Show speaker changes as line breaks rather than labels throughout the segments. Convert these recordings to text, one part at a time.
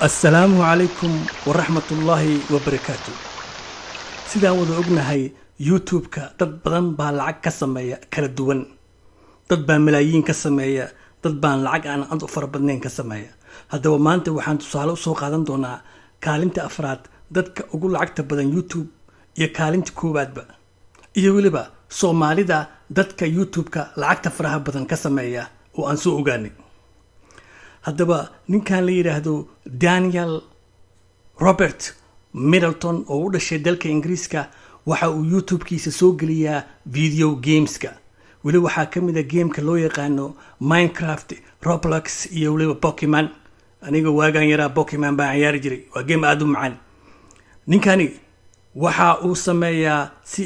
السلام عليكم ورحمة الله وبركاته. sidaan wada ognahay youtube-ka dad badan baa lacag ka sameeya kala duwan, dad baa malaayiin ka sameeya, dad baan lacag aan aad u fara badnayn ka sameeya. haddaba maanta waxaan tusaale usoo qaadan doonaa kaalinta afraad dadka ugu lacagta badan youtube iyo kaalinta koowaadba, iyo weliba soomaalida dadka youtube-ka lacagta faraha badan ka sameeya oo aan soo ogaanay. haddaba ninkan la yiraahdo Daniel Robert Middleton oo u dhashay dalka Ingiriiska waxa uu youtube-kiisa soo geliyaa video gameska. weli waxaa ka mid ah gameka loo yaqaano Minecraft, Roblox iyo weliba Pokemon. aniga waagaan yaraa Pokemon baan ciyaari jiray, waa game aad u macaan. ninkani waxa uu sameeyaa si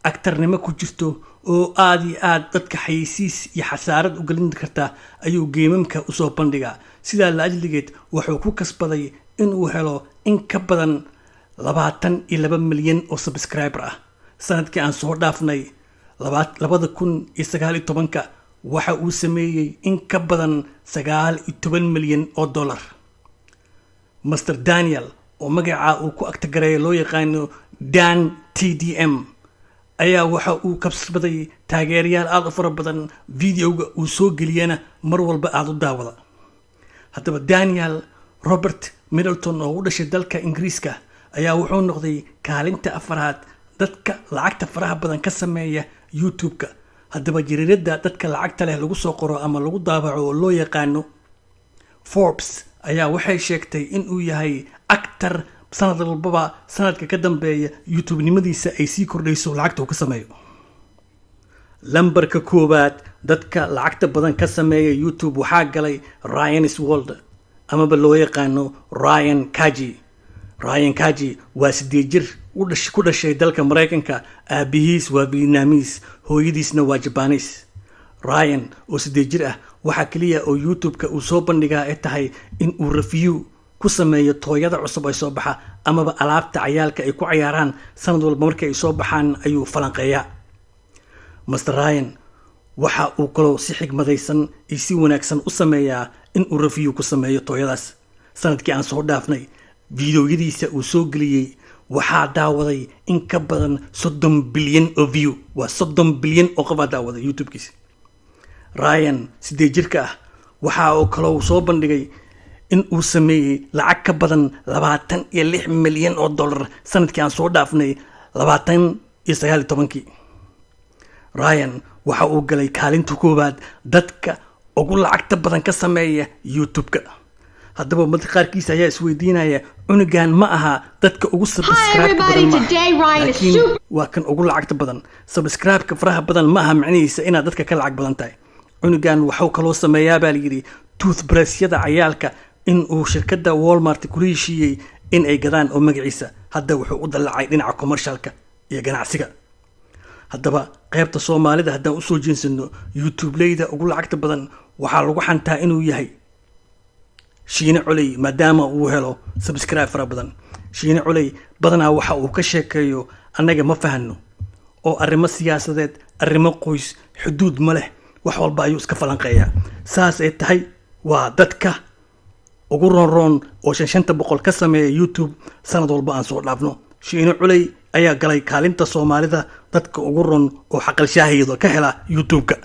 aktarnimo ku jirto oo aad iyo aad dadka xayisiis iyo xasaarad u gelin karta ayuu geemamka u soo bandhigaa. sidaa la ajligeed wuxuu ku kasbaday in uu helo in ka badan 22 milyan oo subscriber ah. sanadkii aan soo dhaafnay 2019 waxa uu sameeyay in ka badan 19 milyan oo dollar. Mr. Daniel oo magaca uu ku agtagareeyo loo yaqaano Dan TDM ayaa waxa uu kabsaday taageerayaal aad u fara badan, videoga uu soo geliyana mar walba aad u daawada. haddaba Daniel Robert Middleton oo u dhashay dalka Ingiriiska ayaa wuxuu noqday kaalinta afraad dadka lacagta faraha badan ka sameeya youtube-ka. haddaba jariirada dadka lacagta leh lagu soo qoro ama lagu daabaco oo loo yaqaano Forbes ayaa waxay sheegtay in uu yahay actor sanad walbaba sanadka ka dambeeya youtube nimadiisa ay sii kordhayso lacagta uu ka sameeyo. lambarka koowaad dadka lacagta badan ka sameeya youtube waxaa galay Ryan's World amaba loo yaqaano Ryan Kaji. Ryan Kaji waa 8 jir ku dhashay dalka Mareykanka, aabihiis waa Vietnamese, hooyadiisna waa Japanese. Ryan oo 8 jir ah waxa kaliya oo youtube-ka uu soo bandhigaa ay tahay in uu review ku sameeyo tooyada cusub ay soo baxa amaba alaabta ciyaalka ay ku ciyaaraan sanad walba markay soo baxaan ayuu falanqeeyaa. Mr. Ryan waxa uu kaloo si xigmadaysan iyo si wanaagsan u sameeyaa in uu review ku sameeyo tooyadaas. sanadkii aan soo dhaafnay videoyadiisa uu soo geliyay waxaa daawaday in ka badan 30 bilyan oo view, waa 30 bilyan oo qof daawaday youtube-kiisa. Ryan 8 jirka ah waxa uu kaloo soo bandhigay in uu sameeyay lacag ka badan 26 milyan oo dollar sanadkii aan soo dhaafnay 2019. Ryan waxa uu galay kaalinta koowaad dadka ugu lacagta badan ka sameeya youtube-ka. haddaba mid qaarkiis ayaa isweydiinaya cunugan ma aha dadka ugu subscribe badan, laakiin waa kan ugu lacagta badan. subscribe-ka faraha badan ma aha macnihiisa inaad dadka ka lacag badan tahay. cunugan waxuu kaloo sameeyaa baa layidhi toothbrushyada ciyaalka in uu shirkadda Walmart ku heshiiyey in ay gadaan oo magaciisa hadda wuxuu u dalacay dhinaca commercialka iyo ganacsiga. haddaba qaybta Soomaalida haddaan usoo jeensano youtube-leyda ugu lacagta badan waxaa lagu xantaa inuu yahay Shiine Culey, maadaama uu helo subscribe fara badan. Shiine Culey badanaa waxa uu ka sheekeeyo annaga ma fahano, oo arrimo siyaasadeed, arrimo qoys, xuduud ma leh, wax walba ayuu iska falanqeeyaa. saas ay tahay waa dadka ugu roon oo 500 ka sameeya youtube sanad walba aan soo dhaafno. Shiine Culey ayaa galay kaalinta Soomaalida dadka ugu roon oo xaqal shaahiyada ka hela youtube-ka.